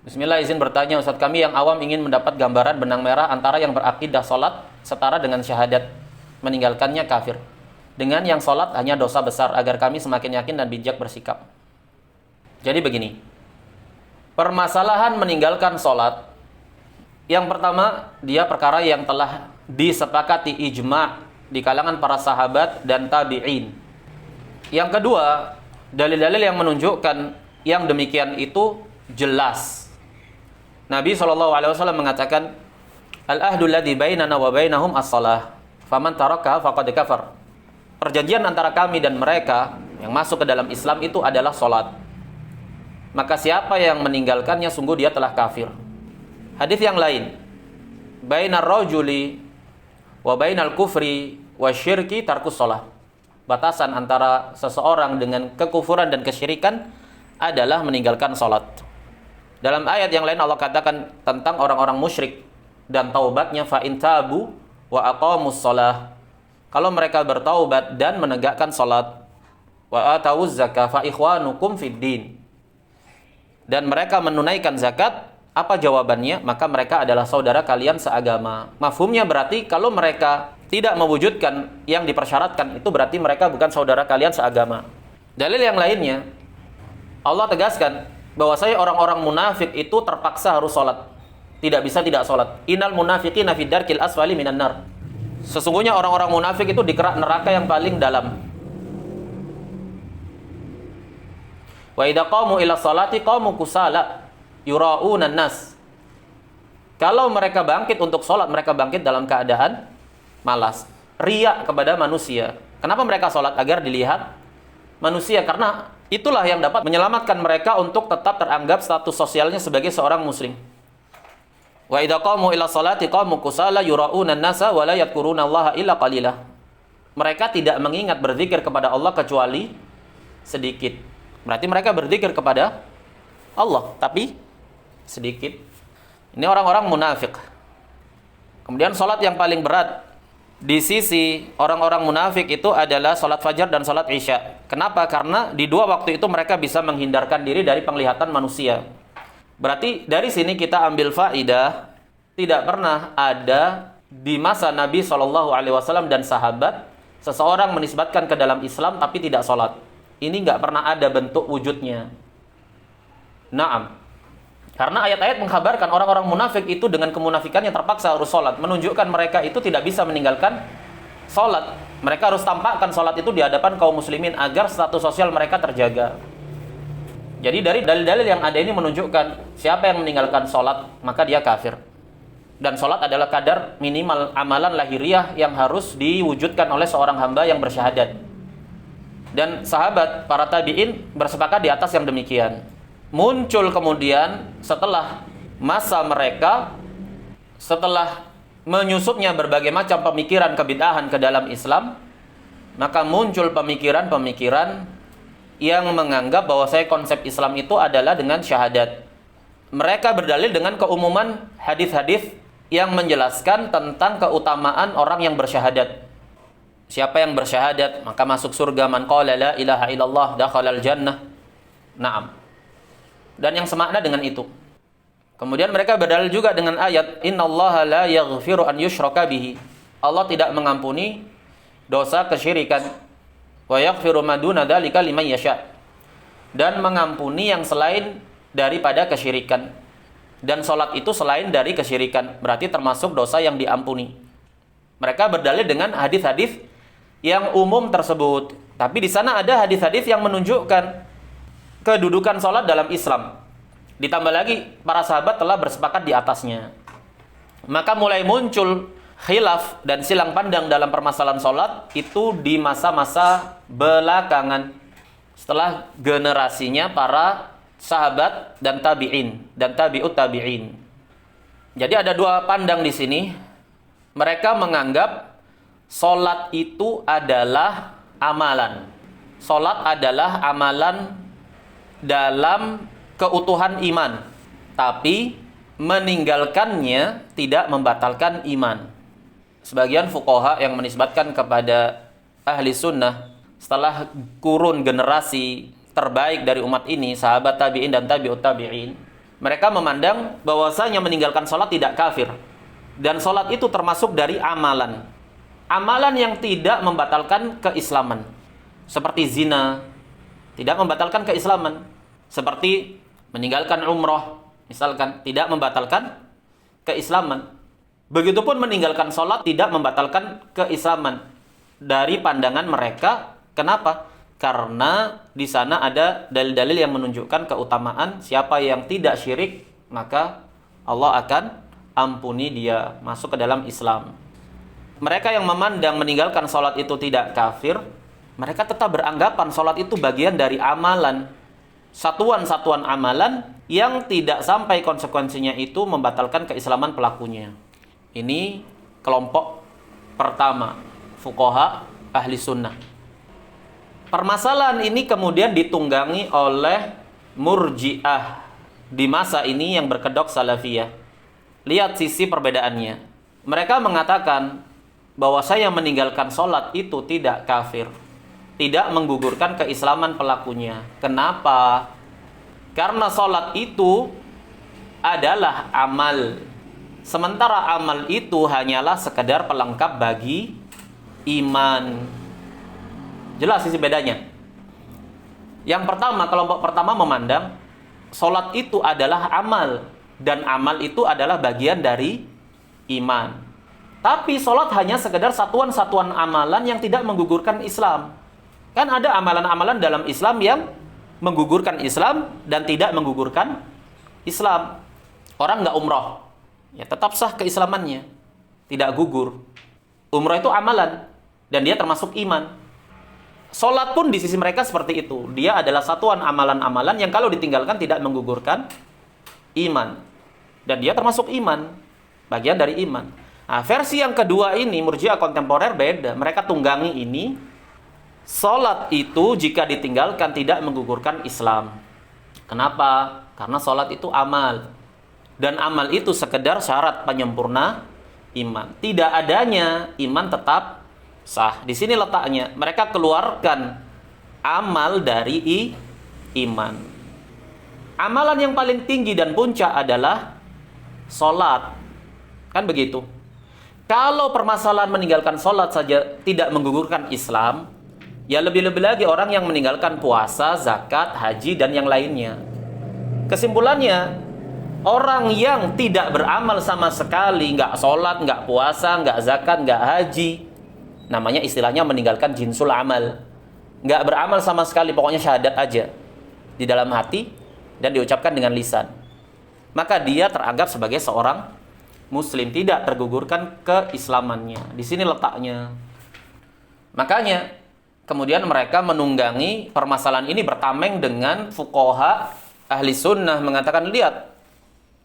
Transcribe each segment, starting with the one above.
Bismillah, izin bertanya Ustadz, kami yang awam ingin mendapat gambaran benang merah antara yang berakidah sholat setara dengan syahadat, meninggalkannya kafir, dengan yang sholat hanya dosa besar, agar kami semakin yakin dan bijak bersikap. Jadi begini, permasalahan meninggalkan sholat, yang pertama, dia perkara yang telah disepakati ijma' di kalangan para sahabat dan tabi'in. Yang kedua, dalil-dalil yang menunjukkan yang demikian itu jelas. Nabi SAW mengatakan, Al-ahdu alladhi bainana wa bainahum as-salah, faman taraka faqad kafar. Perjanjian antara kami dan mereka yang masuk ke dalam Islam itu adalah salat. Maka siapa yang meninggalkannya sungguh dia telah kafir. Hadis yang lain, bainar rajuli wa bainal kufri wasyirki tarkus shalah. Batasan antara seseorang dengan kekufuran dan kesyirikan adalah meninggalkan salat. Dalam ayat yang lain Allah katakan tentang orang-orang musyrik dan taubatnya, fa in tabu wa aqamus shalah. Kalau mereka bertaubat dan menegakkan salat, wa atawuz zakah fa ikhwanukum fid din. Dan mereka menunaikan zakat, apa jawabannya? Maka mereka adalah saudara kalian seagama. Mafhumnya berarti kalau mereka tidak mewujudkan yang dipersyaratkan, itu berarti mereka bukan saudara kalian seagama. Dalil yang lainnya, Allah tegaskan bahwasanya orang-orang munafik itu terpaksa harus sholat, tidak bisa tidak sholat. Innal munafiqina fid darkil asfali minan nar. Sesungguhnya orang-orang munafik itu di kerak neraka yang paling dalam. Wa idza qamu ila sholati qamu kusala yura'unan nas. Kalau mereka bangkit untuk sholat, mereka bangkit dalam keadaan malas, riya kepada manusia. Kenapa mereka sholat? Agar dilihat manusia, karena itulah yang dapat menyelamatkan mereka untuk tetap teranggap status sosialnya sebagai seorang muslim. Wa idza qamu ila sholati qamu kusala yura'unan nasa wa la yadhkurunallaha illa qalila. Mereka tidak mengingat berzikir kepada Allah kecuali sedikit. Berarti mereka berzikir kepada Allah tapi sedikit. Ini orang-orang munafik. Kemudian salat yang paling berat di sisi orang-orang munafik itu adalah salat fajar dan salat isya. Kenapa? Karena di dua waktu itu mereka bisa menghindarkan diri dari penglihatan manusia. Berarti dari sini kita ambil faidah, tidak pernah ada di masa Nabi SAW dan sahabat seseorang menisbatkan ke dalam Islam tapi tidak salat. Ini nggak pernah ada bentuk wujudnya. Naam. Karena ayat-ayat mengkhabarkan orang-orang munafik itu dengan kemunafikannya terpaksa harus sholat, menunjukkan mereka itu tidak bisa meninggalkan sholat. Mereka harus tampakkan sholat itu di hadapan kaum muslimin agar status sosial mereka terjaga. Jadi dari dalil-dalil yang ada ini menunjukkan siapa yang meninggalkan sholat maka dia kafir. Dan sholat adalah kadar minimal amalan lahiriah yang harus diwujudkan oleh seorang hamba yang bersyahadat. Dan sahabat, para tabi'in bersepakat di atas yang demikian. Muncul kemudian setelah masa mereka, setelah menyusupnya berbagai macam pemikiran kebid'ahan ke dalam Islam, maka muncul pemikiran-pemikiran yang menganggap bahwa konsep Islam itu adalah dengan syahadat. Mereka berdalil dengan keumuman hadis-hadis yang menjelaskan tentang keutamaan orang yang bersyahadat. Siapa yang bersyahadat maka masuk surga, man qala la ilaha illallah dakhalal jannah. Naam. Dan yang semakna dengan itu. Kemudian mereka berdalil juga dengan ayat innallaha la yaghfiru an yushraka bihi. Allah tidak mengampuni dosa kesyirikan. Wa yaghfiru ma duna dzalika liman yasha. Dan mengampuni yang selain daripada kesyirikan. Dan salat itu selain dari kesyirikan, berarti termasuk dosa yang diampuni. Mereka berdalil dengan hadis-hadis yang umum tersebut. Tapi di sana ada hadis-hadis yang menunjukkan kedudukan sholat dalam Islam. Ditambah lagi para sahabat telah bersepakat di atasnya. Maka mulai muncul khilaf dan silang pandang dalam permasalahan sholat itu di masa-masa belakangan. Setelah generasinya para sahabat dan tabi'in dan tabi'ut tabi'in. Jadi ada dua pandang di sini. Mereka menganggap sholat itu adalah amalan. Sholat adalah amalan dalam keutuhan iman. Tapi meninggalkannya tidak membatalkan iman. Sebagian fuqaha yang menisbatkan kepada ahli sunnah setelah kurun generasi terbaik dari umat ini, sahabat tabi'in dan tabi'ut tabi'in, Mereka memandang bahwasanya meninggalkan sholat tidak kafir. Dan sholat itu termasuk dari amalan. Amalan yang tidak membatalkan keislaman. Seperti zina, tidak membatalkan keislaman. Seperti meninggalkan umroh, misalkan, tidak membatalkan keislaman. Begitupun meninggalkan sholat tidak membatalkan keislaman. Dari pandangan mereka, kenapa? Karena di sana ada dalil-dalil yang menunjukkan keutamaan siapa yang tidak syirik, maka Allah akan ampuni dia, masuk ke dalam Islam. Mereka yang memandang meninggalkan sholat itu tidak kafir, mereka tetap beranggapan sholat itu bagian dari amalan, satuan-satuan amalan yang tidak sampai konsekuensinya itu membatalkan keislaman pelakunya. Ini kelompok pertama, fuqaha ahli sunnah. Permasalahan ini kemudian ditunggangi oleh murji'ah di masa ini yang berkedok salafiyah. Lihat sisi perbedaannya. Mereka mengatakan bahwa saya meninggalkan sholat itu tidak kafir, tidak menggugurkan keislaman pelakunya. Kenapa? Karena sholat itu adalah amal. Sementara amal itu hanyalah sekedar pelengkap bagi iman. Jelas sisi bedanya. Yang pertama, kelompok pertama memandang sholat itu adalah amal. Dan amal itu adalah bagian dari iman. Tapi sholat hanya sekedar satuan-satuan amalan yang tidak menggugurkan Islam. Kan ada amalan-amalan dalam Islam yang menggugurkan Islam dan tidak menggugurkan Islam. Orang nggak umroh, ya tetap sah keislamannya, tidak gugur. Umroh itu amalan dan dia termasuk iman. Sholat pun di sisi mereka seperti itu. Dia adalah satuan amalan-amalan yang kalau ditinggalkan tidak menggugurkan iman. Dan dia termasuk iman, bagian dari iman. Nah, versi yang kedua ini, Murji'ah kontemporer beda. Mereka tunggangi ini, sholat itu jika ditinggalkan tidak menggugurkan Islam. Kenapa? Karena sholat itu amal. Dan amal itu sekedar syarat penyempurna iman. Tidak adanya iman tetap sah. Di sini letaknya. Mereka keluarkan amal dari iman. Amalan yang paling tinggi dan puncak adalah sholat. Kan begitu. Kalau permasalahan meninggalkan sholat saja tidak menggugurkan Islam, ya lebih-lebih lagi orang yang meninggalkan puasa, zakat, haji, dan yang lainnya. Kesimpulannya, orang yang tidak beramal sama sekali, nggak sholat, nggak puasa, nggak zakat, nggak haji, namanya istilahnya meninggalkan jinsul amal. Nggak beramal sama sekali, pokoknya syahadat aja di dalam hati dan diucapkan dengan lisan. Maka dia teranggap sebagai seorang muslim, tidak tergugurkan keislamannya. Di sini letaknya. Makanya kemudian mereka menunggangi permasalahan ini bertameng dengan fuqaha ahli sunnah, mengatakan, lihat,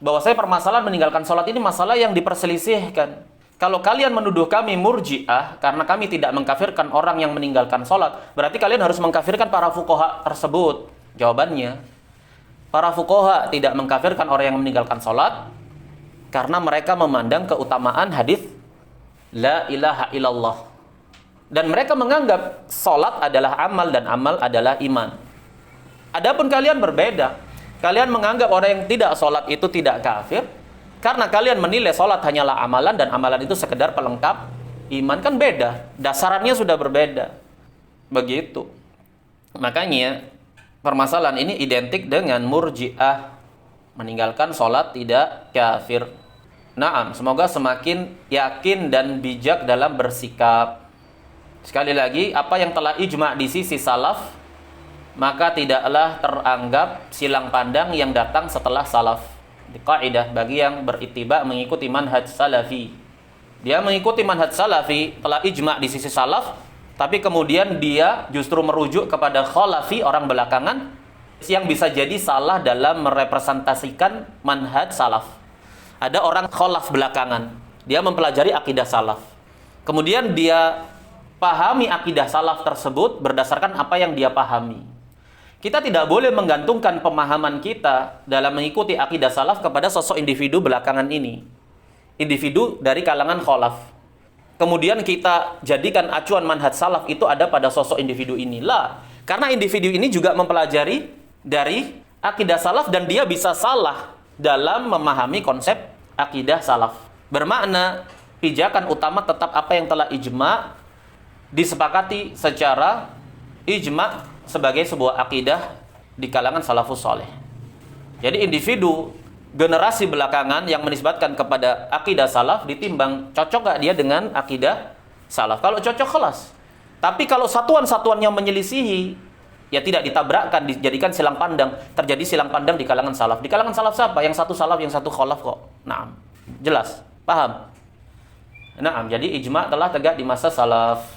bahwa saya permasalahan meninggalkan sholat ini masalah yang diperselisihkan. Kalau kalian menuduh kami murji'ah karena kami tidak mengkafirkan orang yang meninggalkan sholat, berarti kalian harus mengkafirkan para fuqaha tersebut. Jawabannya, para fuqaha tidak mengkafirkan orang yang meninggalkan sholat karena mereka memandang keutamaan hadis la ilaha illallah. Dan mereka menganggap sholat adalah amal dan amal adalah iman. Adapun kalian berbeda. Kalian menganggap orang yang tidak sholat itu tidak kafir karena kalian menilai sholat hanyalah amalan dan amalan itu sekedar pelengkap iman. Kan beda. Dasarannya sudah berbeda. Begitu. Makanya permasalahan ini identik dengan murji'ah, meninggalkan sholat tidak kafir. Naam, semoga semakin yakin dan bijak dalam bersikap. Sekali lagi, apa yang telah ijma' di sisi salaf, maka tidaklah teranggap silang pandang yang datang setelah salaf. Di kaidah bagi yang berittiba mengikuti manhaj salafi. Dia mengikuti manhaj salafi, telah ijma' di sisi salaf, tapi kemudian dia justru merujuk kepada khalafi, orang belakangan, yang bisa jadi salah dalam merepresentasikan manhaj salaf. Ada orang khalaf belakangan, dia mempelajari akidah salaf. Kemudian dia pahami akidah salaf tersebut berdasarkan apa yang dia pahami. Kita tidak boleh menggantungkan pemahaman kita dalam mengikuti akidah salaf kepada sosok individu belakangan ini. Individu dari kalangan khalaf. Kemudian kita jadikan acuan manhaj salaf itu ada pada sosok individu inilah. Karena individu ini juga mempelajari dari akidah salaf dan dia bisa salah dalam memahami konsep akidah salaf. Bermakna pijakan utama tetap apa yang telah ijma' disepakati secara ijma' sebagai sebuah akidah di kalangan salafus soleh. Jadi individu generasi belakangan yang menisbatkan kepada akidah salaf ditimbang cocok gak dia dengan akidah salaf. Kalau cocok kelas. Tapi kalau satuan-satuan yang menyelisihi, ya tidak ditabrakkan, dijadikan silang pandang. Terjadi silang pandang di kalangan salaf. Di kalangan salaf siapa? Yang satu salaf, yang satu kholaf kok. Nah, jelas, paham? Nah, jadi ijma' telah tegak di masa salaf.